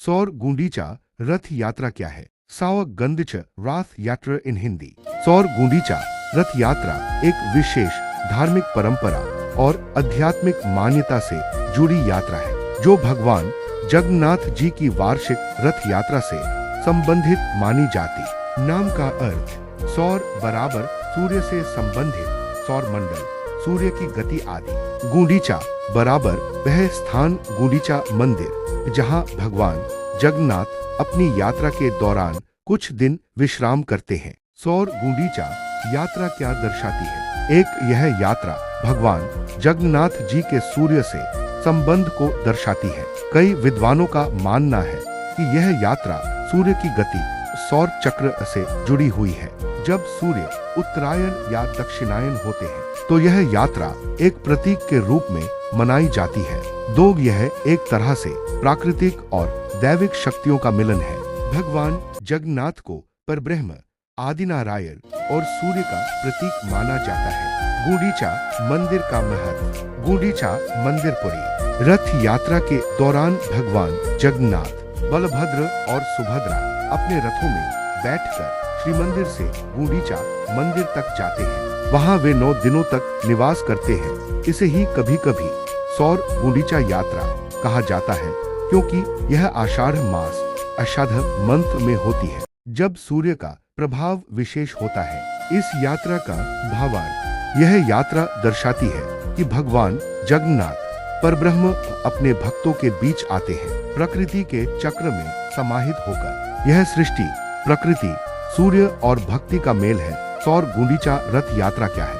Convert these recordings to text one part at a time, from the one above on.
सौर गुंडीचा रथ यात्रा क्या है? साव गंधच राथ यात्रा इन हिंदी। सौर गुंडीचा रथ यात्रा एक विशेष धार्मिक परंपरा और आध्यात्मिक मान्यता से जुड़ी यात्रा है जो भगवान जगन्नाथ जी की वार्षिक रथ यात्रा से संबंधित मानी जाती। नाम का अर्थ सौर बराबर सूर्य से संबंधित सौर मंडल, सूर्य की गति आदि। गुंडीचा बराबर वह स्थान गुंडीचा मंदिर जहां भगवान जगन्नाथ अपनी यात्रा के दौरान कुछ दिन विश्राम करते हैं। सौर गुंडीचा यात्रा क्या दर्शाती है? एक, यह यात्रा भगवान जगन्नाथ जी के सूर्य से संबंध को दर्शाती है। कई विद्वानों का मानना है कि यह यात्रा सूर्य की गति सौर चक्र से जुड़ी हुई है। जब सूर्य उत्तरायण या दक्षिणायन होते हैं तो यह यात्रा एक प्रतीक के रूप में मनाई जाती है। 2, यह एक तरह से प्राकृतिक और दैविक शक्तियों का मिलन है। भगवान जगन्नाथ को परब्रह्म, आदिनारायण और सूर्य का प्रतीक माना जाता है। गुंडीचा मंदिर का महत्व। गुंडीचा मंदिरपुरी रथ यात्रा के दौरान भगवान जगन्नाथ, बलभद्र और सुभद्रा अपने रथों में बैठकर श्री मंदिर से गुंडीचा मंदिर तक जाते हैं। वहां वे 9 दिनों तक निवास करते हैं। इसे ही कभी कभी सौर गुंडीचा यात्रा कहा जाता है क्योंकि यह आषाढ़ मास अषाढ़ मंत्र में होती है जब सूर्य का प्रभाव विशेष होता है। इस यात्रा का भावार्थ, यह यात्रा दर्शाती है कि भगवान जगन्नाथ परब्रह्म अपने भक्तों के बीच आते हैं। प्रकृति के चक्र में समाहित होकर यह सृष्टि, प्रकृति, सूर्य और भक्ति का मेल है। सौर गुंडीचा रथ यात्रा क्या है?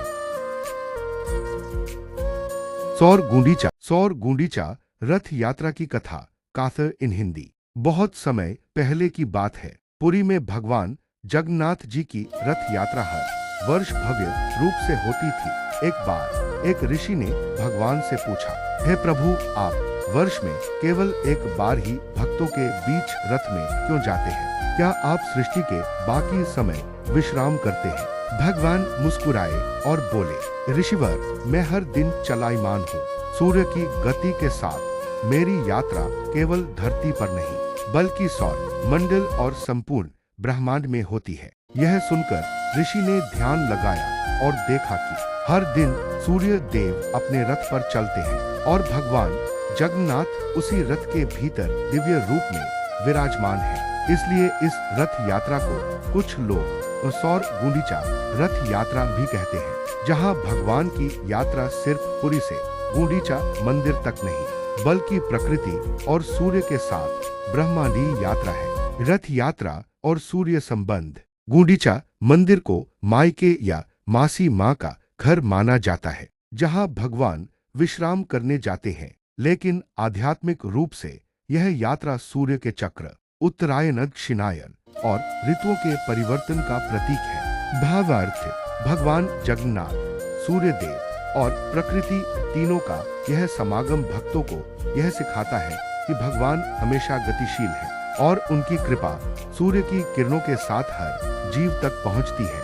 सौर गुंडीचा रथ यात्रा की कथा काथर इन हिंदी। बहुत समय पहले की बात है। पुरी में भगवान जगन्नाथ जी की रथ यात्रा हर वर्ष भव्य रूप से होती थी। एक बार एक ऋषि ने भगवान से पूछा, हे प्रभु, आप वर्ष में केवल एक बार ही भक्तों के बीच रथ में क्यों जाते हैं? क्या आप सृष्टि के बाकी समय विश्राम करते हैं? भगवान मुस्कुराए और बोले, ऋषिवर, मैं हर दिन चलायमान हूँ। सूर्य की गति के साथ मेरी यात्रा केवल धरती पर नहीं बल्कि सौर मंडल और संपूर्ण ब्रह्मांड में होती है। यह सुनकर ऋषि ने ध्यान लगाया और देखा कि हर दिन सूर्य देव अपने रथ पर चलते हैं और भगवान जगन्नाथ उसी रथ के भीतर दिव्य रूप में विराजमान है। इसलिए इस रथ यात्रा को कुछ लोग सौर गुंडीचा रथ यात्रा भी कहते हैं, जहां भगवान की यात्रा सिर्फ पुरी से गुंडीचा मंदिर तक नहीं बल्कि प्रकृति और सूर्य के साथ ब्रह्मांडीय यात्रा है। रथ यात्रा और सूर्य संबंध। गुंडीचा मंदिर को मायके या मासी माँ का घर माना जाता है जहां भगवान विश्राम करने जाते हैं, लेकिन आध्यात्मिक रूप से यह यात्रा सूर्य के चक्र, उत्तरायण, दक्षिणायन और ऋतुओं के परिवर्तन का प्रतीक है। भावार्थ, भगवान जगन्नाथ, सूर्य देव और प्रकृति तीनों का यह समागम भक्तों को यह सिखाता है कि भगवान हमेशा गतिशील है और उनकी कृपा सूर्य की किरणों के साथ हर जीव तक पहुंचती है।